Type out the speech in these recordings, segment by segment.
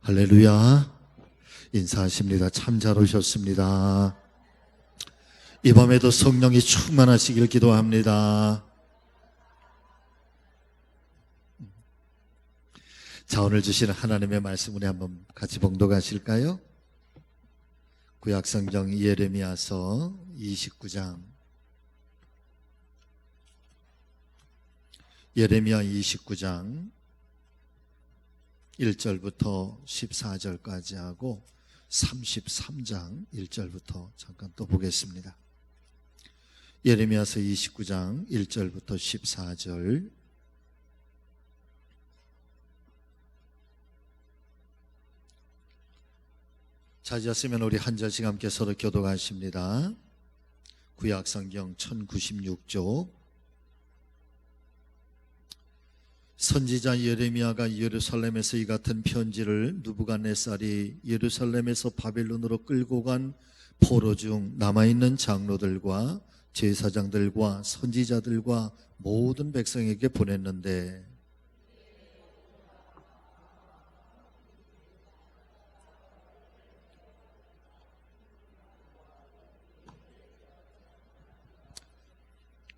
할렐루야. 인사하십니다. 참 잘 오셨습니다. 이 밤에도 성령이 충만하시길 기도합니다. 자, 오늘 주시는 하나님의 말씀 우리 한번 같이 봉독하실까요? 구약성경 예레미야서 29장. 예레미야 29장 1절부터 14절까지 하고 33장 1절부터 잠깐 또 보겠습니다. 예레미야서 29장 1절부터 14절. 찾으셨으면 우리 한 절씩 함께 서로 교독하십니다. 구약성경 1096쪽. 선지자 예레미야가 예루살렘에서 이 같은 편지를 느부갓네살이 예루살렘에서 바벨론으로 끌고 간 포로 중 남아있는 장로들과 제사장들과 선지자들과 모든 백성에게 보냈는데,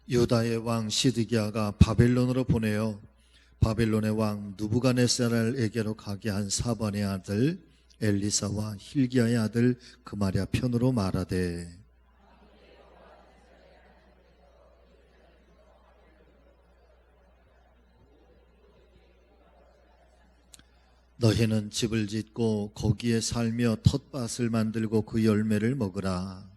유다의 왕 시드기야가 바벨론으로 보내어 바벨론의 왕 느부갓네살에게로 가게 한 사반의 아들 엘리사와 힐기야의 아들 그마랴 편으로 말하되, 너희는 집을 짓고 거기에 살며 텃밭을 만들고 그 열매를 먹으라.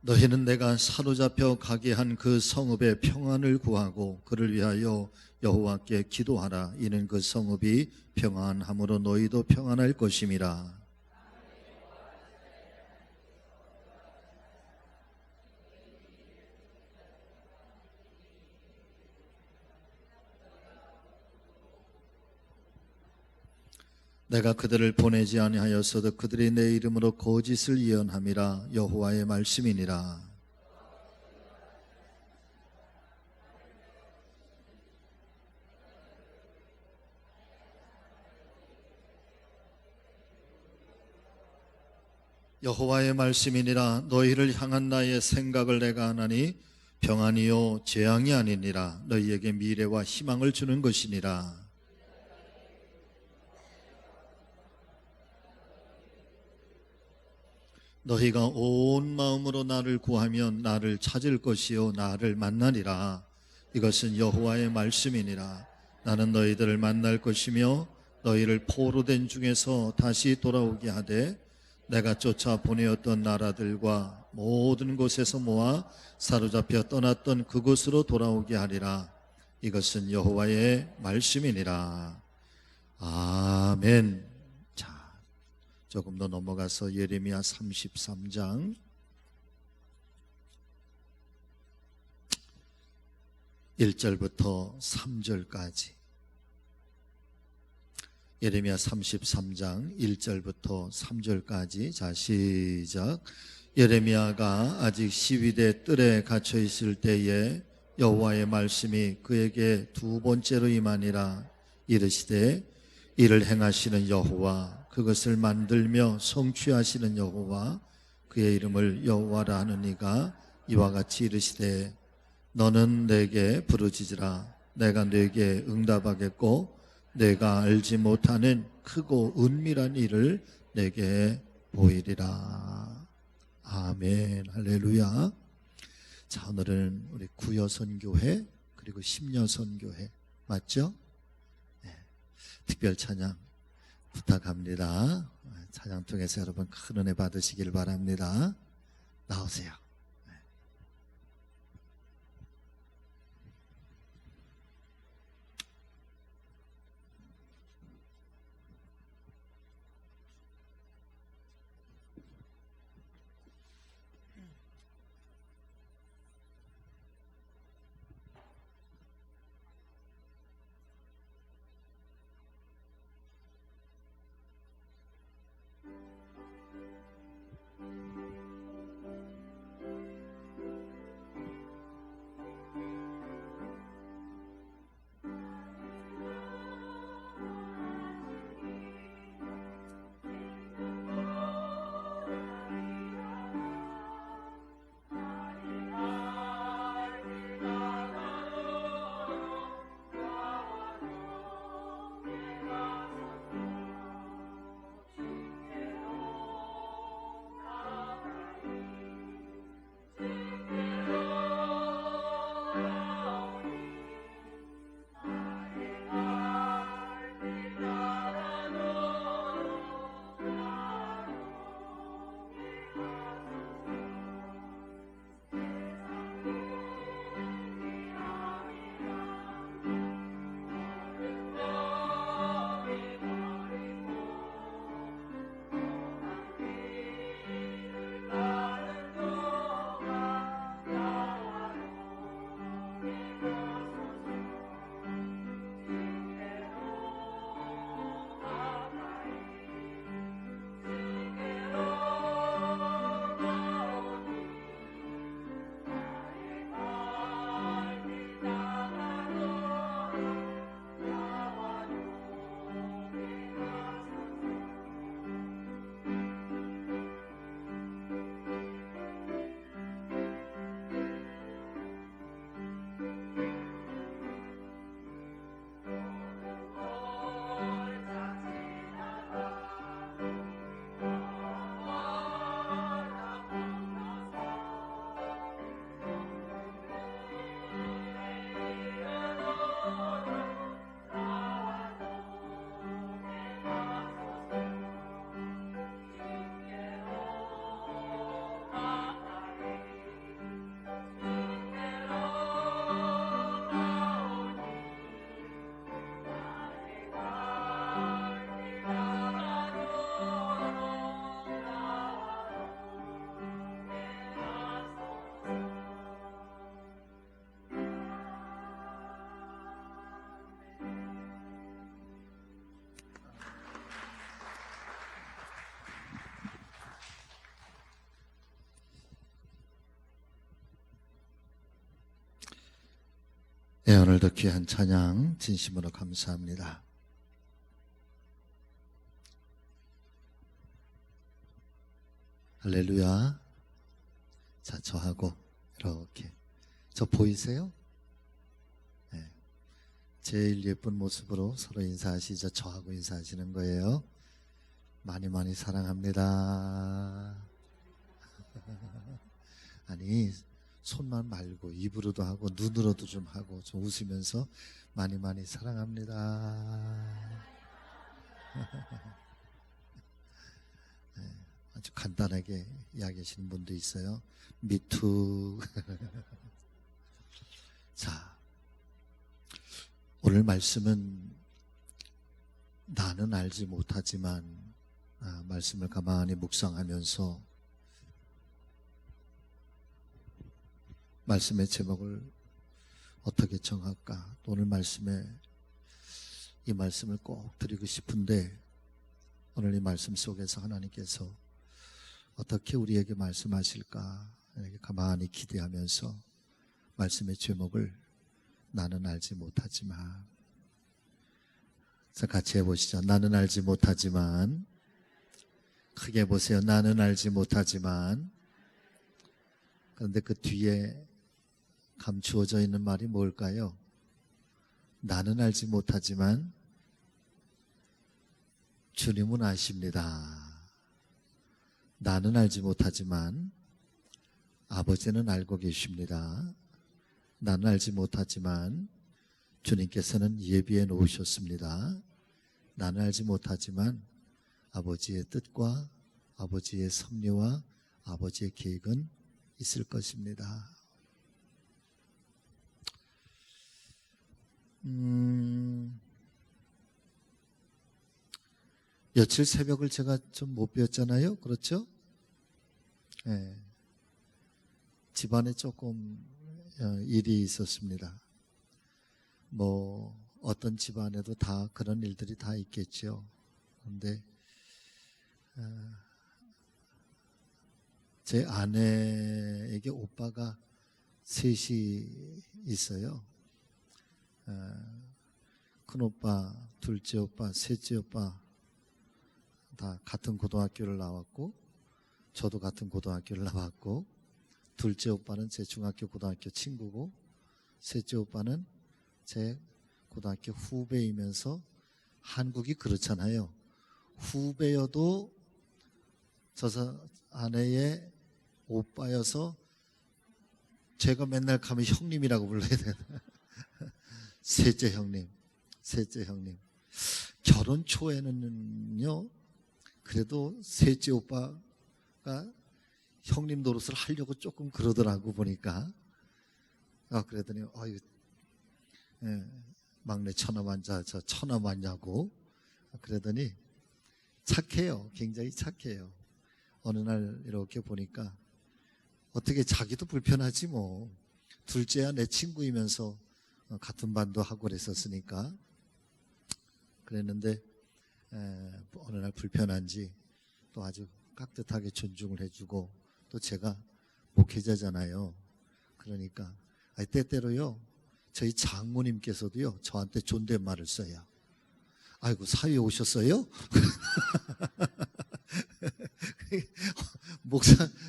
너희는 내가 사로잡혀 가게 한 그 성읍의 평안을 구하고 그를 위하여 여호와께 기도하라. 이는 그 성읍이 평안함으로 너희도 평안할 것임이라. 내가 그들을 보내지 아니하였어도 그들이 내 이름으로 거짓을 예언함이라. 여호와의 말씀이니라. 여호와의 말씀이니라. 너희를 향한 나의 생각을 내가 아나니 평안이요 재앙이 아니니라. 너희에게 미래와 희망을 주는 것이니라. 너희가 온 마음으로 나를 구하면 나를 찾을 것이요 나를 만나리라. 이것은 여호와의 말씀이니라. 나는 너희들을 만날 것이며 너희를 포로된 중에서 다시 돌아오게 하되 내가 쫓아 보내었던 나라들과 모든 곳에서 모아 사로잡혀 떠났던 그곳으로 돌아오게 하리라. 이것은 여호와의 말씀이니라. 아멘. 조금 더 넘어가서 예레미야 33장 1절부터 3절까지. 예레미야 33장 1절부터 3절까지. 자, 시작. 예레미야가 아직 시위대 뜰에 갇혀 있을 때에 여호와의 말씀이 그에게 두 번째로 임하니라. 이르시되 이를 행하시는 여호와, 그것을 만들며 성취하시는 여호와, 그의 이름을 여호와라 하는 이가 이와 같이 이르시되 너는 내게 부르짖으라. 내가 내게 응답하겠고 내가 알지 못하는 크고 은밀한 일을 내게 보이리라. 아멘. 할렐루야. 자, 오늘은 우리 구여선교회 그리고 심여선교회 맞죠? 네. 특별 찬양 부탁합니다. 찬양 통해서 여러분 큰 은혜 받으시길 바랍니다. 나오세요. 네, 오늘도 귀한 찬양 진심으로 감사합니다. 할렐루야. 자, 저하고 이렇게, 저 보이세요? 네. 제일 예쁜 모습으로 서로 인사하시죠. 저하고 인사하시는 거예요. 많이 많이 사랑합니다. 아니, 손만 말고 입으로도 하고 눈으로도 좀 하고 좀 웃으면서 많이 많이 사랑합니다. 네, 아주 간단하게 이야기하시는 분도 있어요. 미투. 자, 오늘 말씀은 나는 알지 못하지만, 말씀을 가만히 묵상하면서 말씀의 제목을 어떻게 정할까? 오늘 이 말씀을 꼭 드리고 싶은데, 오늘 이 말씀 속에서 하나님께서 어떻게 우리에게 말씀하실까? 이렇게 가만히 기대하면서 말씀의 제목을 나는 알지 못하지만, 자, 같이 해보시죠. 나는 알지 못하지만, 크게 보세요. 나는 알지 못하지만. 그런데 그 뒤에 감추어져 있는 말이 뭘까요? 나는 알지 못하지만 주님은 아십니다. 나는 알지 못하지만 아버지는 알고 계십니다. 나는 알지 못하지만 주님께서는 예비해 놓으셨습니다. 나는 알지 못하지만 아버지의 뜻과 아버지의 섭리와 아버지의 계획은 있을 것입니다. 며칠 새벽을 제가 좀 못 배웠잖아요. 그렇죠? 네. 집안에 조금 일이 있었습니다. 뭐 어떤 집안에도 다 그런 일들이 다 있겠죠. 그런데 제 아내에게 오빠가 셋이 있어요. 큰 오빠, 둘째 오빠, 셋째 오빠 다 같은 고등학교를 나왔고, 저도 같은 고등학교를 나왔고, 둘째 오빠는 제 중학교 고등학교 친구고, 셋째 오빠는 제 고등학교 후배이면서, 한국이 그렇잖아요. 후배여도 저 아내의 오빠여서 제가 맨날 가면 형님이라고 불러야 되나. 셋째 형님. 결혼 초에는요, 그래도 셋째 오빠가 형님 노릇을 하려고 조금 그러더라고 보니까. 그러더니 막내 처남았냐, 저 처남았냐고. 그러더니 착해요. 굉장히 착해요. 어느 날 이렇게 보니까 어떻게 자기도 불편하지 뭐. 둘째야 내 친구이면서 같은 반도 하고 그랬었으니까. 그랬는데 어느 날 불편한지 또 아주 깍듯하게 존중을 해주고, 또 제가 목회자잖아요. 그러니까 때때로요, 저희 장모님께서도요 저한테 존댓말을 써요. 아이고, 사위에 오셨어요?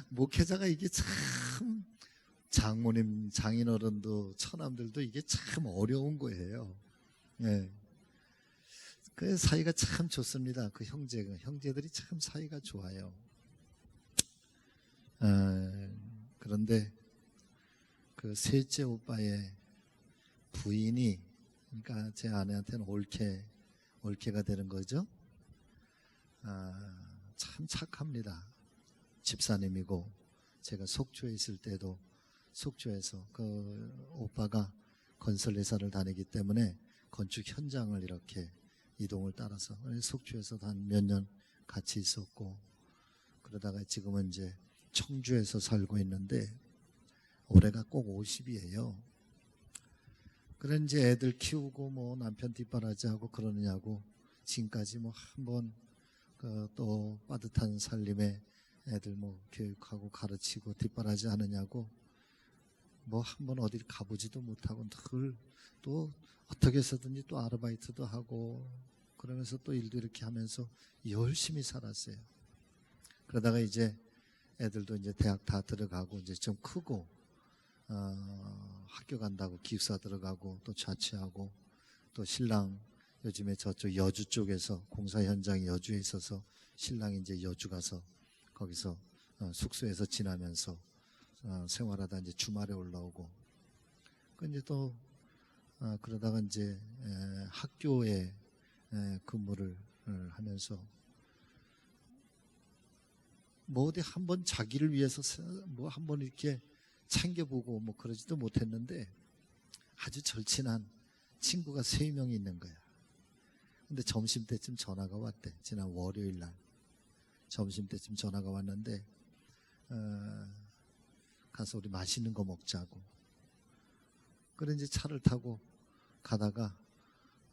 목회자가 이게 참, 장모님, 장인어른도 처남들도 이게 참 어려운 거예요. 네. 그 사이가 참 좋습니다. 그 형제들이 참 사이가 좋아요. 그런데 그 셋째 오빠의 부인이, 그러니까 제 아내한테는 올케가 되는 거죠. 참 착합니다. 집사님이고, 제가 속초에 있을 때도 속초에서 그 오빠가 건설회사를 다니기 때문에 건축 현장을 이렇게 이동을 따라서 속초에서 한 몇 년 같이 있었고, 그러다가 지금은 이제 청주에서 살고 있는데 올해가 꼭 50이에요. 그래 이제 애들 키우고 뭐 남편 뒷바라지하고 그러느냐고 지금까지 뭐 한번 또 빠듯한 살림에 애들 뭐 교육하고 가르치고 뒷바라지 하느냐고 뭐 한번 어디를 가보지도 못하고 늘 또 어떻게 해서든지 또 아르바이트도 하고 그러면서 또 일도 이렇게 하면서 열심히 살았어요. 그러다가 이제 애들도 이제 대학 다 들어가고 이제 좀 크고 학교 간다고 기숙사 들어가고 또 자취하고 또 신랑 요즘에 저쪽 여주 쪽에서 공사 현장이 여주에 있어서 신랑이 이제 여주 가서 거기서 숙소에서 지나면서 생활하다 이제 주말에 올라오고 그 이제 또 그러다가 이제 학교에 근무를 하면서 뭐 어디 한번 자기를 위해서 뭐 한번 이렇게 챙겨보고 뭐 그러지도 못했는데 아주 절친한 친구가 3명이 있는 거야. 근데 점심때쯤 전화가 왔대. 지난 월요일 날 점심때쯤 전화가 왔는데 가서 우리 맛있는 거 먹자고. 그래 이제 차를 타고 가다가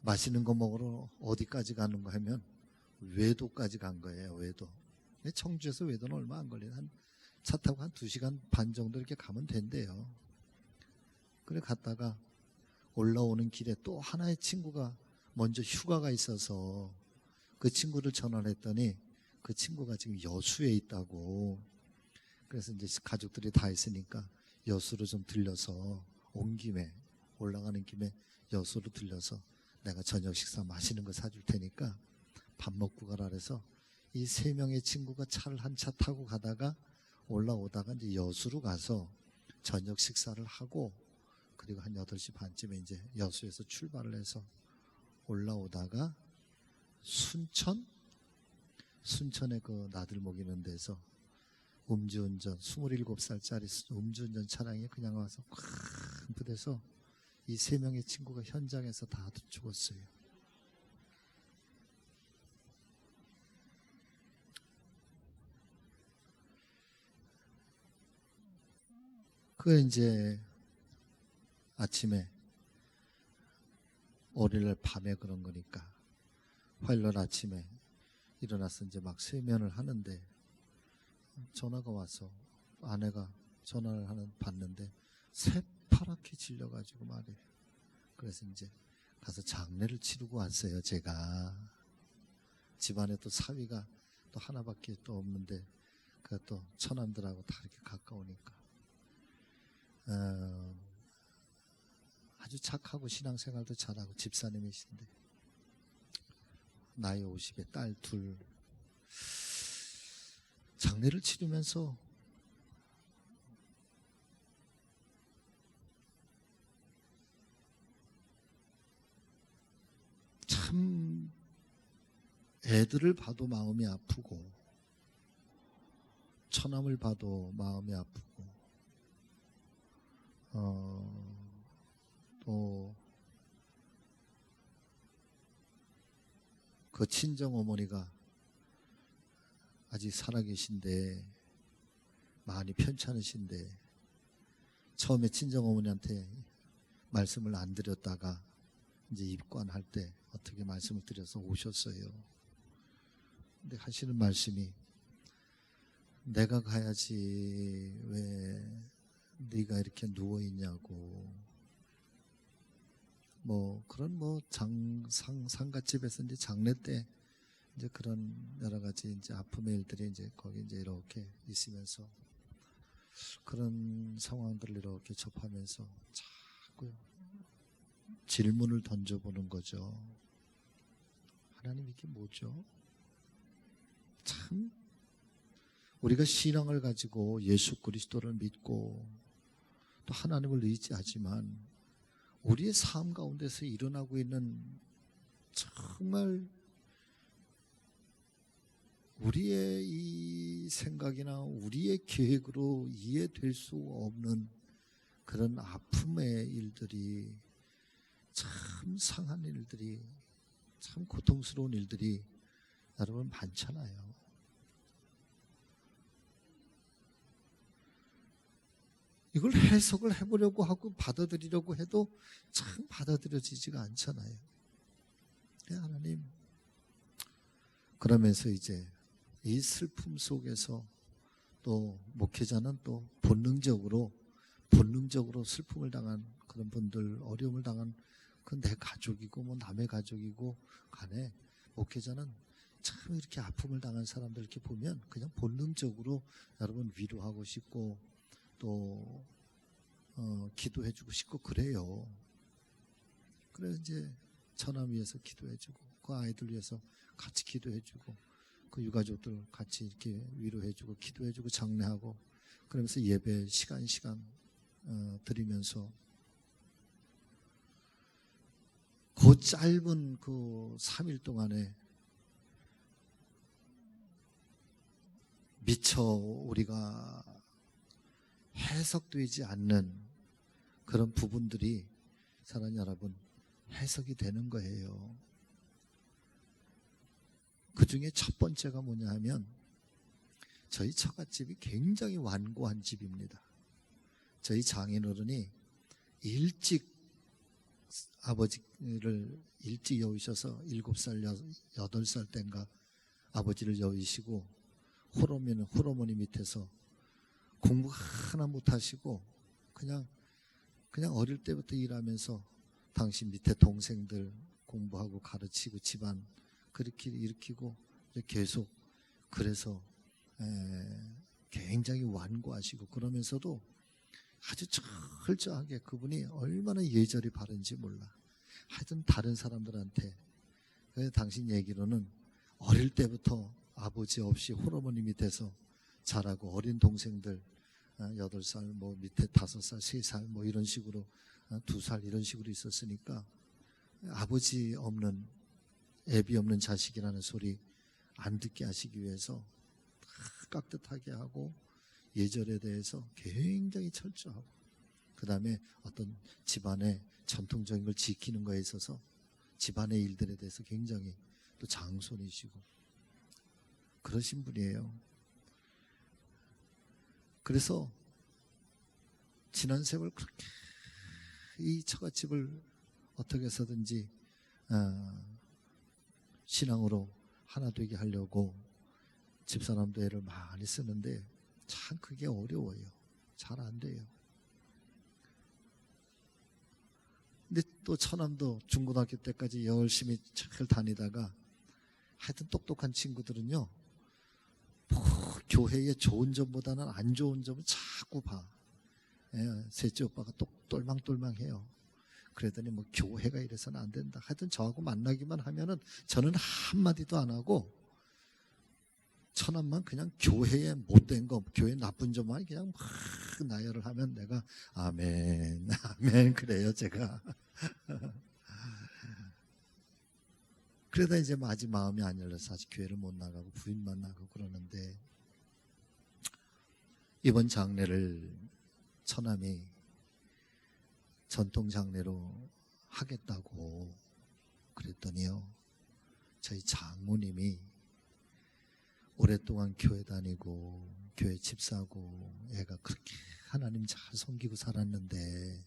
맛있는 거 먹으러 어디까지 가는 거 하면 외도까지 간 거예요. 외도. 청주에서 외도는 얼마 안 걸리는 한 차 타고 한 2시간 반 정도 이렇게 가면 된대요. 그래 갔다가 올라오는 길에 또 하나의 친구가 먼저 휴가가 있어서 그 친구를 전화를 했더니 그 친구가 지금 여수에 있다고. 그래서 이제 가족들이 다 있으니까 여수로 좀 들려서 온 김에 올라가는 김에 여수로 들려서 내가 저녁 식사 맛있는 거 사줄 테니까 밥 먹고 가라 그래서 이 3명의 친구가 차를 한 차 타고 가다가 올라오다가 이제 여수로 가서 저녁 식사를 하고 그리고 한 8시 반쯤에 이제 여수에서 출발을 해서 올라오다가 순천에 그 나들 먹이는 데서 음주운전 27살짜리 음주운전 차량이 그냥 와서 큰 부대서 이 3명의 친구가 현장에서 다 죽었어요. 그 이제 아침에 월요일 밤에 그런 거니까 화요일 아침에 일어나서 이제 막 세면을 하는데 전화가 와서 아내가 전화를 받는데 새파랗게 질려가지고 말이에요. 그래서 이제 가서 장례를 치르고 왔어요. 제가 집안에 또 사위가 또 하나밖에 또 없는데 그 또 처남들하고 다 이렇게 가까우니까 아주 착하고 신앙생활도 잘하고 집사님이신데 나이 50에 딸 2 장례를 치르면서 참 애들을 봐도 마음이 아프고 처남을 봐도 마음이 아프고 또 그 친정 어머니가 아직 살아계신데 많이 편찮으신데 처음에 친정 어머니한테 말씀을 안 드렸다가 이제 입관할 때 어떻게 말씀을 드려서 오셨어요. 근데 하시는 말씀이 내가 가야지 왜 네가 이렇게 누워 있냐고. 뭐 그런 뭐 상갓집에서 이제 장례 때 이제 그런 여러 가지 이제 아픔의 일들이 이제 거기 이제 이렇게 있으면서 그런 상황들을 이렇게 접하면서 자꾸 질문을 던져보는 거죠. 하나님 이게 뭐죠? 참 우리가 신앙을 가지고 예수 그리스도를 믿고 또 하나님을 의지하지만 우리의 삶 가운데서 일어나고 있는 정말 우리의 이 생각이나 우리의 계획으로 이해될 수 없는 그런 아픔의 일들이 참 상한 일들이 참 고통스러운 일들이 여러분 많잖아요. 이걸 해석을 해보려고 하고 받아들이려고 해도 참 받아들여지지가 않잖아요. 하나님 그러면서 이제 이 슬픔 속에서 또 목회자는 또 본능적으로 본능적으로 슬픔을 당한 그런 분들, 어려움을 당한 그 내 가족이고 뭐 남의 가족이고 간에 목회자는 참 이렇게 아픔을 당한 사람들 이렇게 보면 그냥 본능적으로 여러분 위로하고 싶고 또 기도해주고 싶고 그래요. 그래서 이제 처남 위해서 기도해주고 그 아이들 위해서 같이 기도해주고 그 유가족들 같이 이렇게 위로해주고 기도해주고 장례하고 그러면서 예배 시간 드리면서 그 짧은 그 3일 동안에 미처 우리가 해석되지 않는 그런 부분들이 사랑하는 여러분 해석이 되는 거예요. 그 중에 첫 번째가 뭐냐 하면 저희 처갓집이 굉장히 완고한 집입니다. 저희 장인어른이 일찍 아버지를 일찍 여우셔서 7살, 8살 땐가 아버지를 여우시고 홀어머니 밑에서 공부 하나 못하시고 그냥 어릴 때부터 일하면서 당신 밑에 동생들 공부하고 가르치고 집안 그렇게 일으키고 계속 그래서 굉장히 완고하시고 그러면서도 아주 철저하게 그분이 얼마나 예절이 바른지 몰라. 하여튼 다른 사람들한테 당신 얘기로는 어릴 때부터 아버지 없이 홀어머니 밑에서 자라고 어린 동생들 8살 뭐 밑에 5살 3살 뭐 이런 식으로 2살 이런 식으로 있었으니까 아버지 없는 애비 없는 자식이라는 소리 안 듣게 하시기 위해서 깍듯하게 하고 예절에 대해서 굉장히 철저하고 그 다음에 어떤 집안의 전통적인 걸 지키는 거에 있어서 집안의 일들에 대해서 굉장히 또 장손이시고 그러신 분이에요. 그래서 지난 세월 그렇게 이 처갓집을 어떻게 해서든지 신앙으로 하나 되게 하려고 집사람도 애를 많이 쓰는데 참 그게 어려워요. 잘 안 돼요. 근데 또 처남도 중고등학교 때까지 열심히 잘 다니다가 하여튼 똑똑한 친구들은요 뭐 교회의 좋은 점보다는 안 좋은 점을 자꾸 봐. 셋째 오빠가 똘망똘망해요. 그러더니 뭐 교회가 이래서는 안 된다. 하여튼 저하고 만나기만 하면은 저는 한마디도 안 하고 처남만 그냥 교회에 못된 거, 교회 나쁜 점만 그냥 막 나열을 하면 내가 아멘, 아멘 그래요 제가. 그러다 이제 아직 마음이 안 열려서 아직 교회를 못 나가고 부인만 나가고 그러는데 이번 장례를 처남이 전통 장례로 하겠다고 그랬더니요 저희 장모님이 오랫동안 교회 다니고 교회 집사고 애가 그렇게 하나님 잘 섬기고 살았는데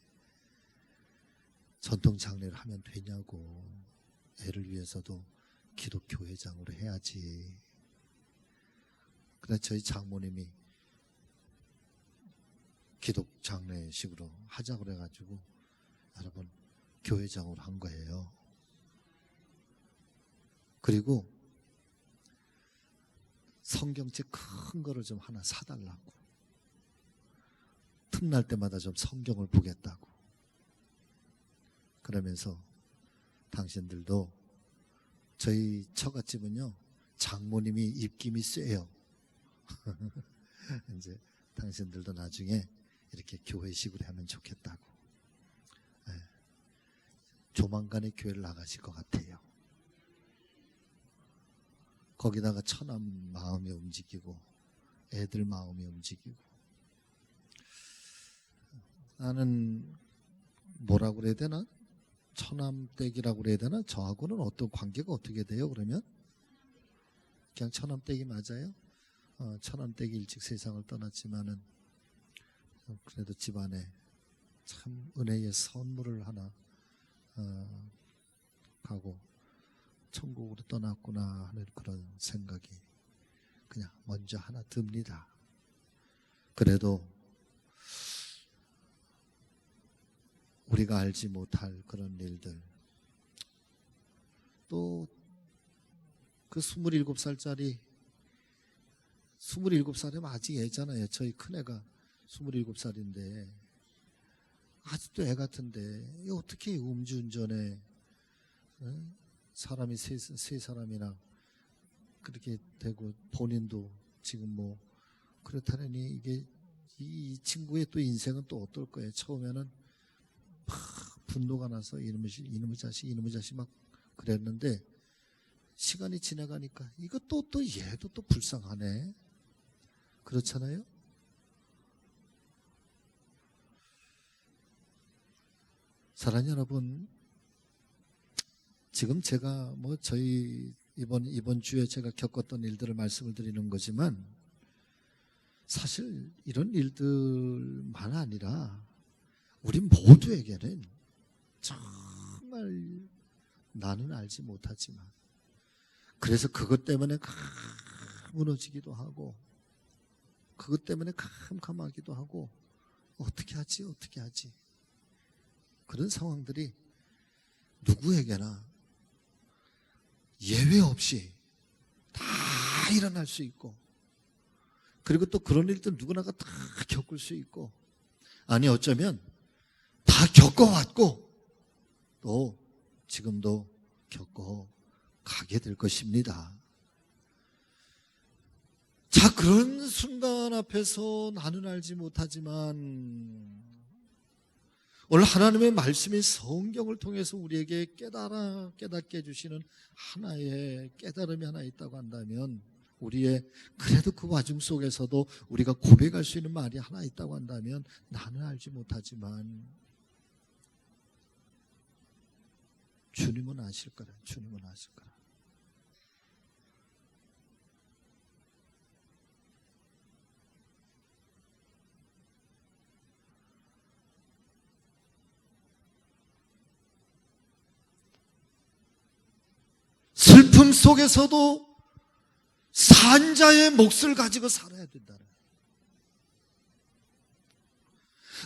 전통 장례를 하면 되냐고 애를 위해서도 기독교회장으로 해야지. 그래서 저희 장모님이 기독 장례식으로 하자고 그래가지고 여러분 교회장으로 한 거예요. 그리고 성경책 큰 거를 좀 하나 사달라고 틈날 때마다 좀 성경을 보겠다고 그러면서 당신들도 저희 처갓집은요 장모님이 입김이 세요. 이제 당신들도 나중에 이렇게 교회식으로 하면 좋겠다고. 조만간에 교회를 나가실 것 같아요. 거기다가 처남 마음이 움직이고 애들 마음이 움직이고 나는 뭐라고 그래야 되나? 처남댁이라고 그래야 되나? 저하고는 어떤 관계가 어떻게 돼요? 그러면 그냥 처남댁이 맞아요? 처남댁이 일찍 세상을 떠났지만은 그래도 집안에 참 은혜의 선물을 하나 가고 천국으로 떠났구나 하는 그런 생각이 그냥 먼저 하나 듭니다. 그래도 우리가 알지 못할 그런 일들. 또 그 27살짜리 27살이면 아직 애잖아요. 저희 큰애가 27살인데 아직도 애 같은데 어떻게 음주운전에 사람이 세 사람이나 그렇게 되고 본인도 지금 뭐 그렇다니 이게 이 친구의 또 인생은 또 어떨 거예요. 처음에는 막 분노가 나서 이놈의 자식 막 그랬는데 시간이 지나가니까 이것도 또 얘도 또 불쌍하네. 그렇잖아요. 사랑하는 여러분, 지금 제가 뭐 저희 이번 주에 제가 겪었던 일들을 말씀을 드리는 거지만 사실 이런 일들만 아니라 우리 모두에게는 정말 나는 알지 못하지만 그래서 그것 때문에 무너지기도 하고 그것 때문에 캄캄하기도 하고 어떻게 하지 그런 상황들이 누구에게나 예외 없이 다 일어날 수 있고 그리고 또 그런 일들 누구나가 다 겪을 수 있고 아니 어쩌면 다 겪어왔고 또 지금도 겪어가게 될 것입니다. 자, 그런 순간 앞에서 나는 알지 못하지만 오늘 하나님의 말씀이 성경을 통해서 우리에게 깨닫게 해주시는 하나의 깨달음이 하나 있다고 한다면 우리의 그래도 그 와중 속에서도 우리가 고백할 수 있는 말이 하나 있다고 한다면 나는 알지 못하지만 주님은 아실 거라. 주님은 아실 거라. 슬픔 속에서도 산자의 몫을 가지고 살아야 된다.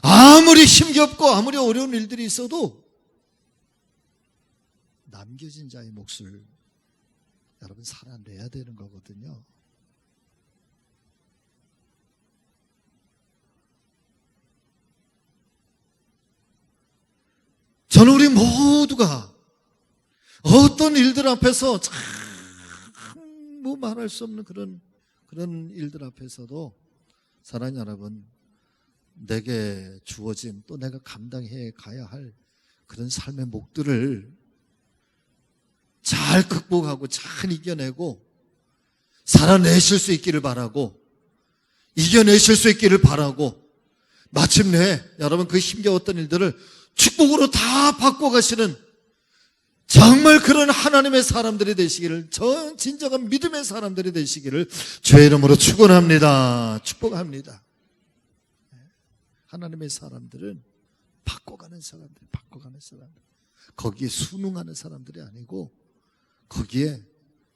아무리 힘겹고 아무리 어려운 일들이 있어도 남겨진 자의 몫을 여러분 살아내야 되는 거거든요. 저는 우리 모두가 어떤 일들 앞에서 참 뭐 말할 수 없는 그런 일들 앞에서도 사랑하는 여러분, 내게 주어진 또 내가 감당해 가야 할 그런 삶의 몫들을 잘 극복하고 잘 이겨내고 살아내실 수 있기를 바라고 이겨내실 수 있기를 바라고 마침내 여러분 그 힘겨웠던 일들을 축복으로 다 바꿔가시는 정말 그런 하나님의 사람들이 되시기를 진정한 믿음의 사람들이 되시기를 주의 이름으로 축원합니다. 축복합니다. 하나님의 사람들은 바꿔가는 사람들 거기에 순응하는 사람들이 아니고 거기에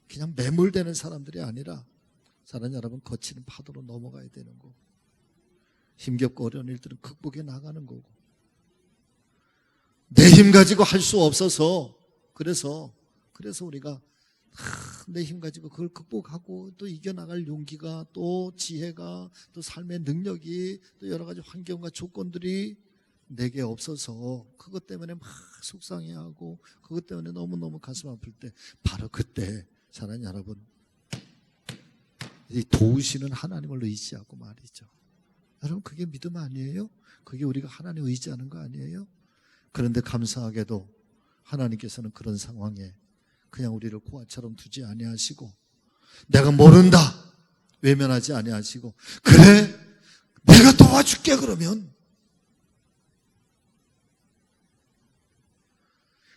그냥 매몰되는 사람들이 아니라 사랑하는 여러분 거치는 파도로 넘어가야 되는 거고 힘겹고 어려운 일들은 극복해 나가는 거고 내 힘 가지고 할 수 없어서 그래서 우리가 내 힘 가지고 그걸 극복하고 또 이겨나갈 용기가 또 지혜가 또 삶의 능력이 또 여러 가지 환경과 조건들이 내게 없어서 그것 때문에 막 속상해하고 그것 때문에 너무너무 가슴 아플 때 바로 그때 사랑하는 여러분 이 도우시는 하나님을 의지하고 말이죠. 여러분 그게 믿음 아니에요? 그게 우리가 하나님 의지하는 거 아니에요? 그런데 감사하게도 하나님께서는 그런 상황에 그냥 우리를 고아처럼 두지 아니하시고 내가 모른다 외면하지 아니하시고 그래 내가 도와줄게 그러면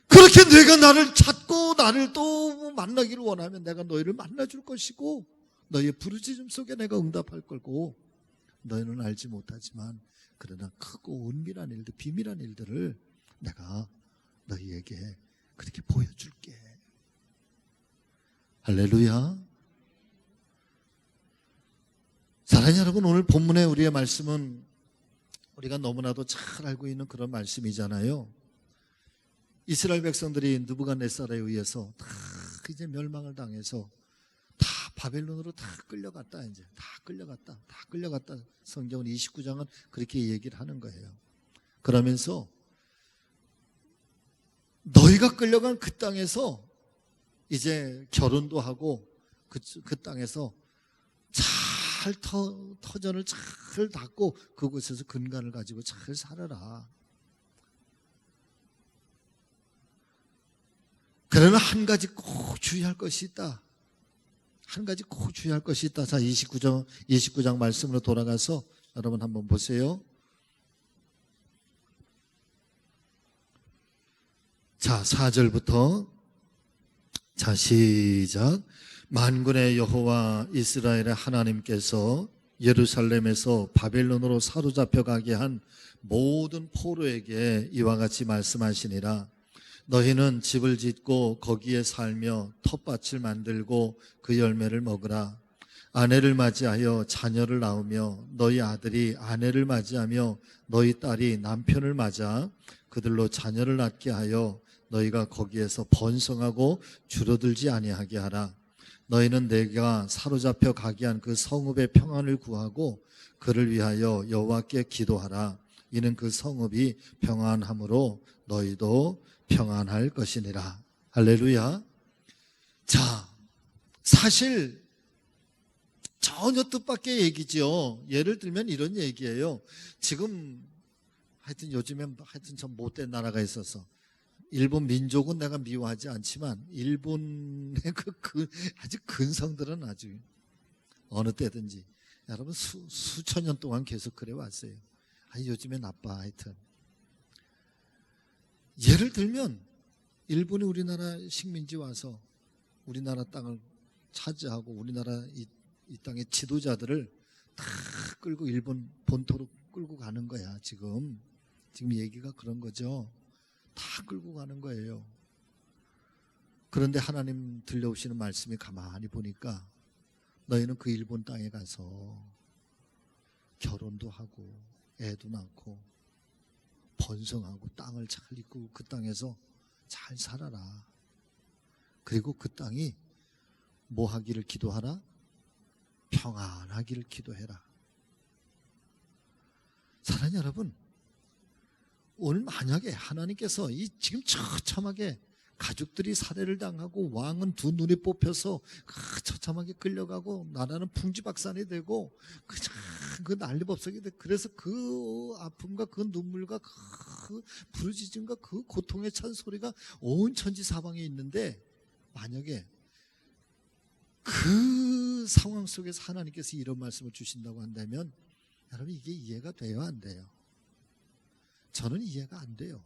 그렇게 내가 나를 찾고 나를 또 만나기를 원하면 내가 너희를 만나줄 것이고 너희의 부르짖음 속에 내가 응답할 거고 너희는 알지 못하지만 그러나 크고 은밀한 일들 비밀한 일들을 내가 너희에게 그렇게 보여줄게. 할렐루야. 사랑하는 여러분 오늘 본문의 우리의 말씀은 우리가 너무나도 잘 알고 있는 그런 말씀이잖아요. 이스라엘 백성들이 느부갓네살에 의해서 다 이제 멸망을 당해서 다 바벨론으로 다 끌려갔다. 이제 다 끌려갔다. 성경은 29장은 그렇게 얘기를 하는 거예요. 그러면서 너희가 끌려간 그 땅에서 이제 결혼도 하고 그 땅에서 잘 터전을 잘 닦고 그곳에서 근간을 가지고 잘 살아라. 그러나 한 가지 꼭 주의할 것이 있다. 한 가지 꼭 주의할 것이 있다. 자, 29장 말씀으로 돌아가서 여러분 한번 보세요. 자, 4절부터. 자, 시작. 만군의 여호와 이스라엘의 하나님께서 예루살렘에서 바벨론으로 사로잡혀 가게 한 모든 포로에게 이와 같이 말씀하시니라. 너희는 집을 짓고 거기에 살며 텃밭을 만들고 그 열매를 먹으라. 아내를 맞이하여 자녀를 낳으며 너희 아들이 아내를 맞이하며 너희 딸이 남편을 맞아 그들로 자녀를 낳게 하여 너희가 거기에서 번성하고 줄어들지 아니하게 하라. 너희는 내가 사로잡혀 가게 한 그 성읍의 평안을 구하고 그를 위하여 여호와께 기도하라. 이는 그 성읍이 평안함으로 너희도 평안할 것이니라. 할렐루야. 자, 사실 전혀 뜻밖의 얘기죠. 예를 들면 이런 얘기예요. 지금 하여튼 요즘에 하여튼 참 못된 나라가 있어서 일본 민족은 내가 미워하지 않지만 일본의 아주 근성들은 아주 어느 때든지 여러분 수천 년 동안 계속 그래 왔어요. 요즘에 나빠. 하여튼 예를 들면 일본이 우리나라 식민지 와서 우리나라 땅을 차지하고 우리나라 이 땅의 지도자들을 다 끌고 일본 본토로 끌고 가는 거야. 지금 얘기가 그런 거죠. 다 끌고 가는 거예요. 그런데 하나님 들려오시는 말씀이 가만히 보니까 너희는 그 일본 땅에 가서 결혼도 하고 애도 낳고 번성하고 땅을 잘 이끌고 그 땅에서 잘 살아라. 그리고 그 땅이 뭐 하기를 기도하라? 평안하기를 기도해라. 사랑하는 여러분, 오늘 만약에 하나님께서 이 지금 처참하게 가족들이 살해를 당하고 왕은 두 눈이 뽑혀서 처참하게 끌려가고 나라는 풍지박산이 되고 그 난리법석이 되고 그래서 그 아픔과 그 눈물과 그 부르짖음과 그 고통에 찬 소리가 온 천지 사방에 있는데 만약에 그 상황 속에서 하나님께서 이런 말씀을 주신다고 한다면 여러분 이게 이해가 돼요, 안 돼요? 저는 이해가 안 돼요.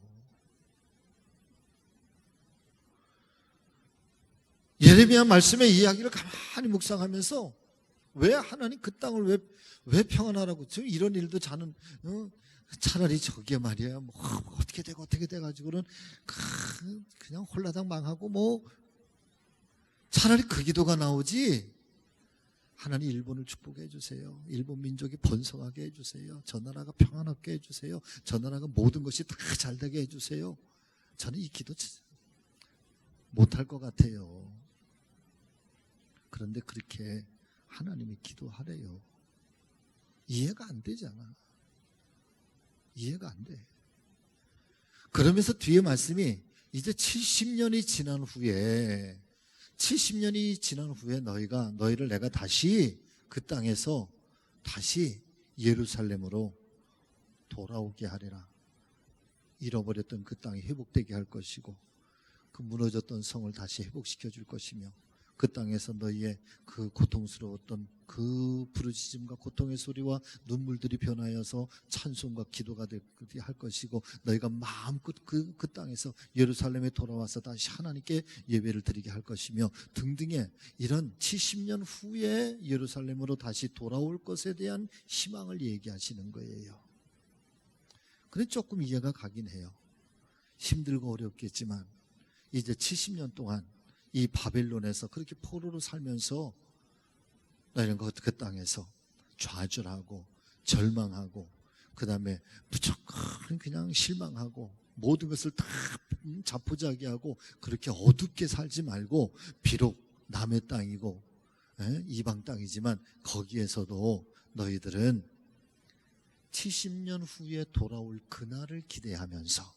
예레미야 말씀의 이야기를 가만히 묵상하면서 왜 하나님 그 땅을 왜 평안하라고 지금 이런 일도 자는 차라리 저게 말이야 뭐 어떻게 돼가지고는 그냥 홀라당 망하고 뭐 차라리 그 기도가 나오지. 하나님 일본을 축복해 주세요. 일본 민족이 번성하게 해주세요. 저 나라가 평안하게 해주세요. 저 나라가 모든 것이 다 잘되게 해주세요. 저는 이 기도 못할 것 같아요. 그런데 그렇게 하나님이 기도하래요. 이해가 안 되잖아. 이해가 안 돼. 그러면서 뒤에 말씀이 이제 70년이 지난 후에 너희를 내가 다시 그 땅에서 다시 예루살렘으로 돌아오게 하리라. 잃어버렸던 그 땅이 회복되게 할 것이고 그 무너졌던 성을 다시 회복시켜 줄 것이며 그 땅에서 너희의 그 고통스러웠던 그 부르짖음과 고통의 소리와 눈물들이 변하여서 찬송과 기도가 되게 할 것이고 너희가 마음껏 그 땅에서 예루살렘에 돌아와서 다시 하나님께 예배를 드리게 할 것이며 등등의 이런 70년 후에 예루살렘으로 다시 돌아올 것에 대한 희망을 얘기하시는 거예요. 그런데 조금 이해가 가긴 해요. 힘들고 어렵겠지만 이제 70년 동안 이 바벨론에서 그렇게 포로로 살면서 너희는 그 땅에서 좌절하고 절망하고 그 다음에 무조건 그냥 실망하고 모든 것을 다 자포자기하고 그렇게 어둡게 살지 말고, 비록 남의 땅이고 이방 땅이지만 거기에서도 너희들은 70년 후에 돌아올 그날을 기대하면서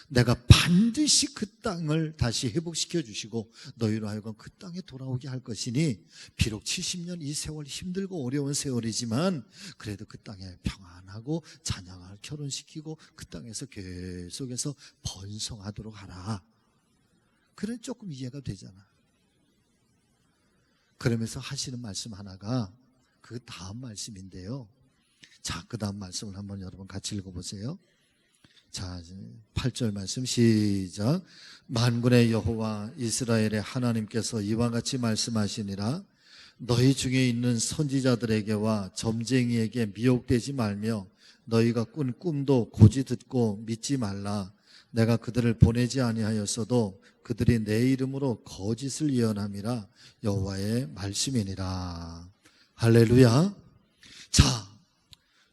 내가 반드시 그 땅을 다시 회복시켜 주시고 너희로 하여금 그 땅에 돌아오게 할 것이니, 비록 70년 이 세월 힘들고 어려운 세월이지만 그래도 그 땅에 평안하고 자녀를 결혼시키고 그 땅에서 계속해서 번성하도록 하라. 그래 조금 이해가 되잖아. 그러면서 하시는 말씀 하나가 그 다음 말씀인데요. 자, 그 다음 말씀을 한번 여러분 같이 읽어보세요. 자, 8절 말씀 시작. 만군의 여호와 이스라엘의 하나님께서 이와 같이 말씀하시니라. 너희 중에 있는 선지자들에게와 점쟁이에게 미혹되지 말며 너희가 꾼 꿈도 고지 듣고 믿지 말라. 내가 그들을 보내지 아니하였어도 그들이 내 이름으로 거짓을 예언함이라. 여호와의 말씀이니라. 할렐루야. 자,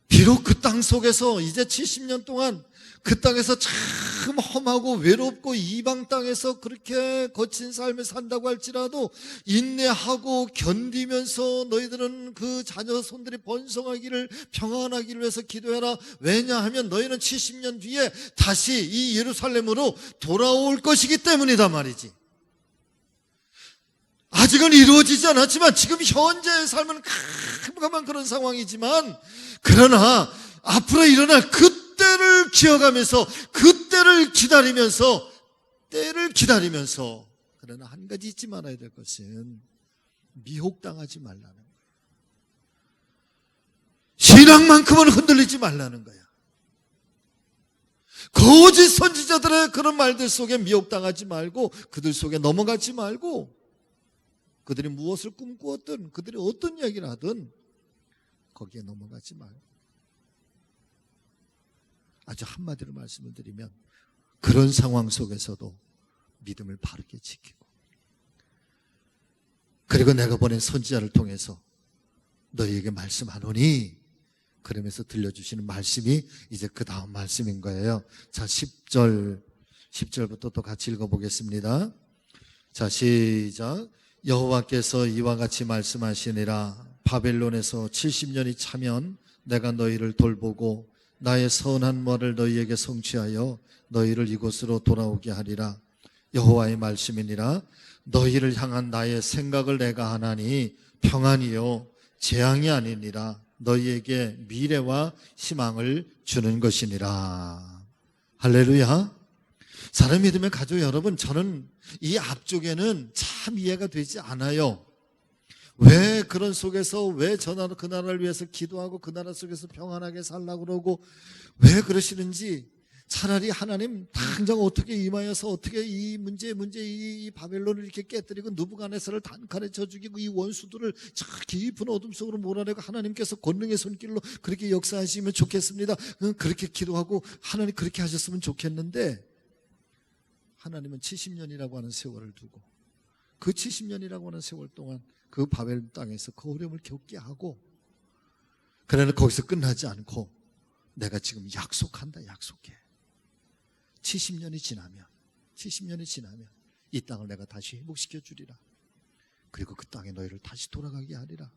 비록 그 땅 속에서 이제 70년 동안 그 땅에서 참 험하고 외롭고 이방 땅에서 그렇게 거친 삶을 산다고 할지라도 인내하고 견디면서 너희들은 그 자녀 손들이 번성하기를, 평안하기를 위해서 기도해라. 왜냐하면 너희는 70년 뒤에 다시 이 예루살렘으로 돌아올 것이기 때문이다 말이지. 아직은 이루어지지 않았지만 지금 현재의 삶은 캄캄한 그런 상황이지만, 그러나 앞으로 일어날 그때를 기억하면서 그때를 기다리면서 때를 기다리면서, 그러나 한 가지 잊지 말아야 될 것은 미혹당하지 말라는 거야. 신앙만큼은 흔들리지 말라는 거야. 거짓 선지자들의 그런 말들 속에 미혹당하지 말고, 그들 속에 넘어가지 말고, 그들이 무엇을 꿈꾸었든 그들이 어떤 이야기를 하든 거기에 넘어가지 말고, 아주 한마디로 말씀을 드리면 그런 상황 속에서도 믿음을 바르게 지키고, 그리고 내가 보낸 선지자를 통해서 너희에게 말씀하노니, 그러면서 들려주시는 말씀이 이제 그 다음 말씀인 거예요. 자, 10절부터 또 같이 읽어보겠습니다. 자, 시작. 여호와께서 이와 같이 말씀하시니라. 바벨론에서 70년이 차면 내가 너희를 돌보고 나의 선한 말을 너희에게 성취하여 너희를 이곳으로 돌아오게 하리라. 여호와의 말씀이니라. 너희를 향한 나의 생각을 내가 하나니 평안이요 재앙이 아니니라. 너희에게 미래와 희망을 주는 것이니라. 할렐루야. 사랑하는 믿음의 가족 여러분, 저는 이 앞쪽에는 참 이해가 되지 않아요. 왜 그런 속에서 왜 그 나라를 위해서 기도하고 그 나라 속에서 평안하게 살라고 그러고 왜 그러시는지, 차라리 하나님 당장 어떻게 임하여서 어떻게 이 이 바벨론을 이렇게 깨뜨리고 느부갓네살을 단칼에 쳐 죽이고 이 원수들을 저 깊은 어둠 속으로 몰아내고 하나님께서 권능의 손길로 그렇게 역사하시면 좋겠습니다. 그렇게 기도하고 하나님 그렇게 하셨으면 좋겠는데, 하나님은 70년이라고 하는 세월을 두고 그 70년이라고 하는 세월 동안 그 바벨 땅에서 그 어려움을 겪게 하고, 그러나 거기서 끝나지 않고 내가 지금 약속한다, 약속해. 70년이 지나면 이 땅을 내가 다시 회복시켜 주리라. 그리고 그 땅에 너희를 다시 돌아가게 하리라.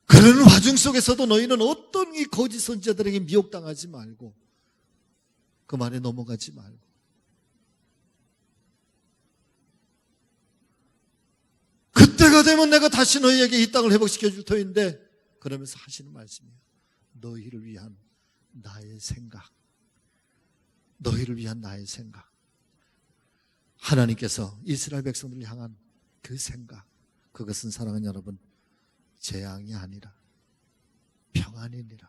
그런 와중 속에서도 너희는 어떤 이 거짓 선지자들에게 미혹당하지 말고 그 말에 넘어가지 말고, 그때가 되면 내가 다시 너희에게 이 땅을 회복시켜 줄 터인데, 그러면서 하시는 말씀이에요. 너희를 위한 나의 생각, 너희를 위한 나의 생각. 하나님께서 이스라엘 백성들을 향한 그 생각, 그것은 사랑하는 여러분, 재앙이 아니라 평안이니라.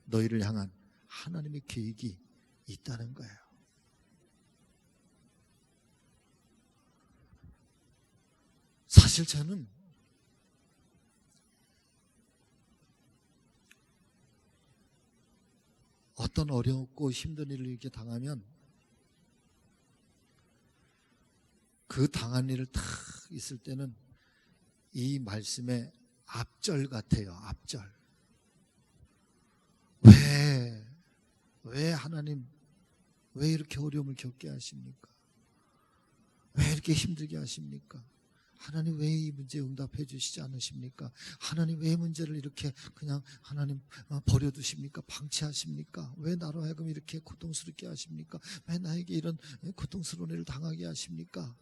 너희를 향한 하나님의 계획이 있다는 거예요. 사실 저는 어떤 어렵고 힘든 일을 이렇게 당하면 그 당한 일을 탁 있을 때는 이 말씀의 앞절 같아요. 앞절. 왜 하나님 왜 이렇게 어려움을 겪게 하십니까? 왜 이렇게 힘들게 하십니까? 하나님 왜 이 문제에 응답해 주시지 않으십니까? 하나님 왜 문제를 이렇게 그냥 하나님 버려두십니까? 방치하십니까? 왜 나로 하여금 이렇게 고통스럽게 하십니까? 왜 나에게 이런 고통스러운 일을 당하게 하십니까?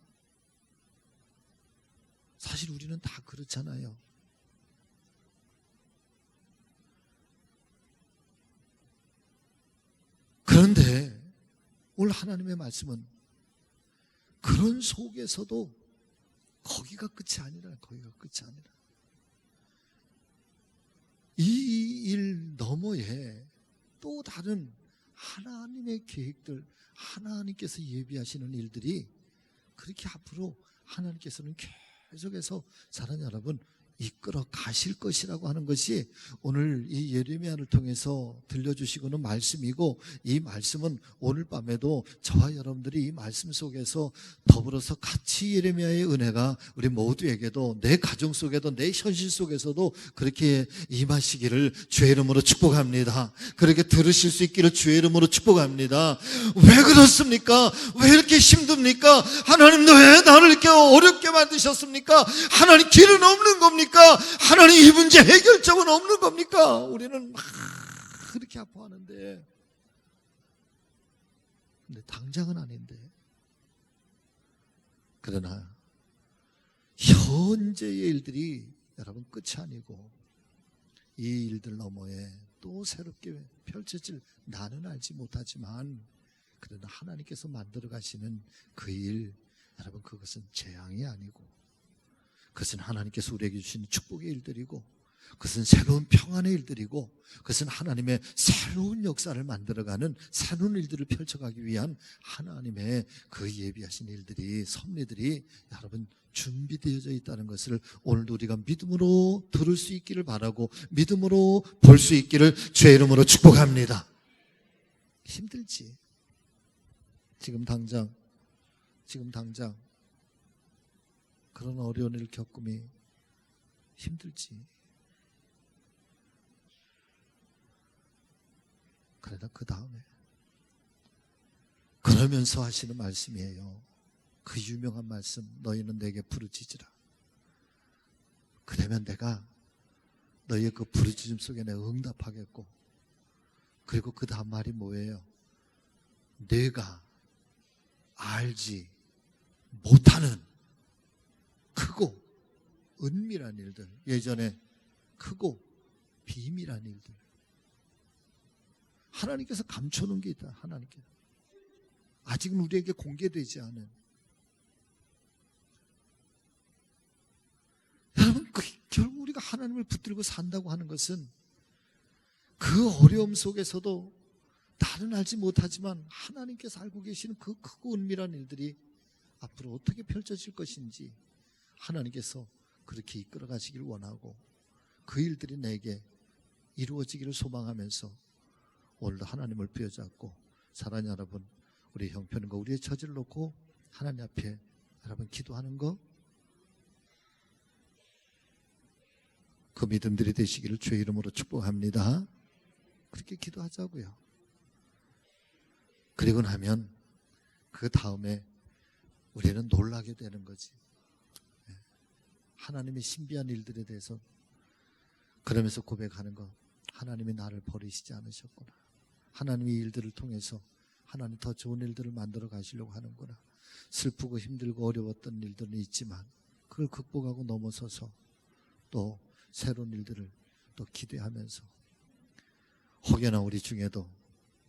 사실 우리는 다 그렇잖아요. 그런데 오늘 하나님의 말씀은 그런 속에서도 거기가 끝이 아니라 이 일 너머에 또 다른 하나님의 계획들, 하나님께서 예비하시는 일들이 그렇게 앞으로 하나님께서는 계속해서 사랑하는 여러분 이끌어 가실 것이라고 하는 것이 오늘 이 예레미야를 통해서 들려주시고는 말씀이고, 이 말씀은 오늘 밤에도 저와 여러분들이 이 말씀 속에서 더불어서 같이 예레미야의 은혜가 우리 모두에게도, 내 가정 속에도, 내 현실 속에서도 그렇게 임하시기를 주의 이름으로 축복합니다. 그렇게 들으실 수 있기를 주의 이름으로 축복합니다. 왜 그렇습니까? 왜 이렇게 힘듭니까? 하나님도 왜 나를 이렇게 어렵게 만드셨습니까? 하나님 길은 없는 겁니까? 하나님 이 문제 해결점은 없는 겁니까? 우리는 막 그렇게 아파하는데, 근데 당장은 아닌데. 그러나 현재의 일들이 여러분 끝이 아니고 이 일들 너머에 또 새롭게 펼쳐질, 나는 알지 못하지만 그러나 하나님께서 만들어 가시는 그 일, 여러분 그것은 재앙이 아니고 그것은 하나님께서 우리에게 주신 축복의 일들이고, 그것은 새로운 평안의 일들이고, 그것은 하나님의 새로운 역사를 만들어가는 새로운 일들을 펼쳐가기 위한 하나님의 그 예비하신 일들이, 섭리들이 여러분 준비되어져 있다는 것을 오늘도 우리가 믿음으로 들을 수 있기를 바라고, 믿음으로 볼 수 있기를 주의 이름으로 축복합니다. 힘들지. 지금 당장 그런 어려운 일을 겪음이 힘들지. 그러나 그 다음에 그러면서 하시는 말씀이에요. 그 유명한 말씀, 너희는 내게 부르짖으라. 그러면 내가 너희의 그 부르짖음 속에 내가 응답하겠고, 그리고 그 다음 말이 뭐예요? 내가 알지 못하는 크고 은밀한 일들, 예전에 크고 비밀한 일들, 하나님께서 감춰놓은 게 있다. 하나님께서 아직은 우리에게 공개되지 않은, 여러분 결국 우리가 하나님을 붙들고 산다고 하는 것은 그 어려움 속에서도 나는 알지 못하지만 하나님께서 알고 계시는 그 크고 은밀한 일들이 앞으로 어떻게 펼쳐질 것인지 하나님께서 그렇게 이끌어 가시길 원하고, 그 일들이 내게 이루어지기를 소망하면서 오늘도 하나님을 부여잡고, 사랑하는 여러분, 우리 형편과 우리의 처지를 놓고 하나님 앞에 여러분 기도하는 거, 그 믿음들이 되시기를 주의 이름으로 축복합니다. 그렇게 기도하자고요. 그리고 나면 그 다음에 우리는 놀라게 되는 거지. 하나님의 신비한 일들에 대해서 그러면서 고백하는 거, 하나님이 나를 버리시지 않으셨구나. 하나님의 일들을 통해서 하나님 더 좋은 일들을 만들어 가시려고 하는구나. 슬프고 힘들고 어려웠던 일들은 있지만 그걸 극복하고 넘어서서 또 새로운 일들을 또 기대하면서, 혹여나 우리 중에도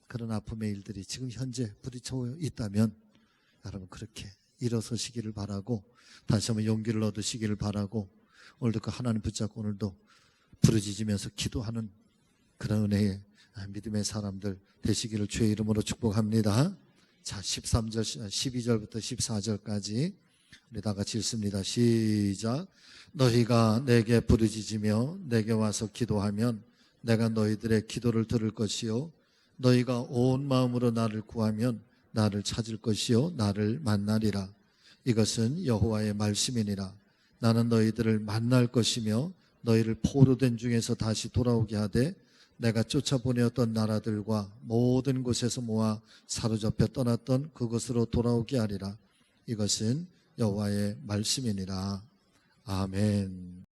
그런 아픔의 일들이 지금 현재 부딪혀 있다면 여러분 그렇게 일어서시기를 바라고, 다시 한번 용기를 얻으시기를 바라고, 오늘도 그 하나님 붙잡고 오늘도 부르짖으면서 기도하는 그런 은혜의 믿음의 사람들 되시기를 주의 이름으로 축복합니다. 자, 13절, 12절부터 14절까지 우리 다 같이 읽습니다. 시작. 너희가 내게 부르짖으며 내게 와서 기도하면 내가 너희들의 기도를 들을 것이요, 너희가 온 마음으로 나를 구하면 나를 찾을 것이요 나를 만나리라. 이것은 여호와의 말씀이니라. 나는 너희들을 만날 것이며 너희를 포로된 중에서 다시 돌아오게 하되 내가 쫓아보내었던 나라들과 모든 곳에서 모아 사로잡혀 떠났던 그곳으로 돌아오게 하리라. 이것은 여호와의 말씀이니라. 아멘.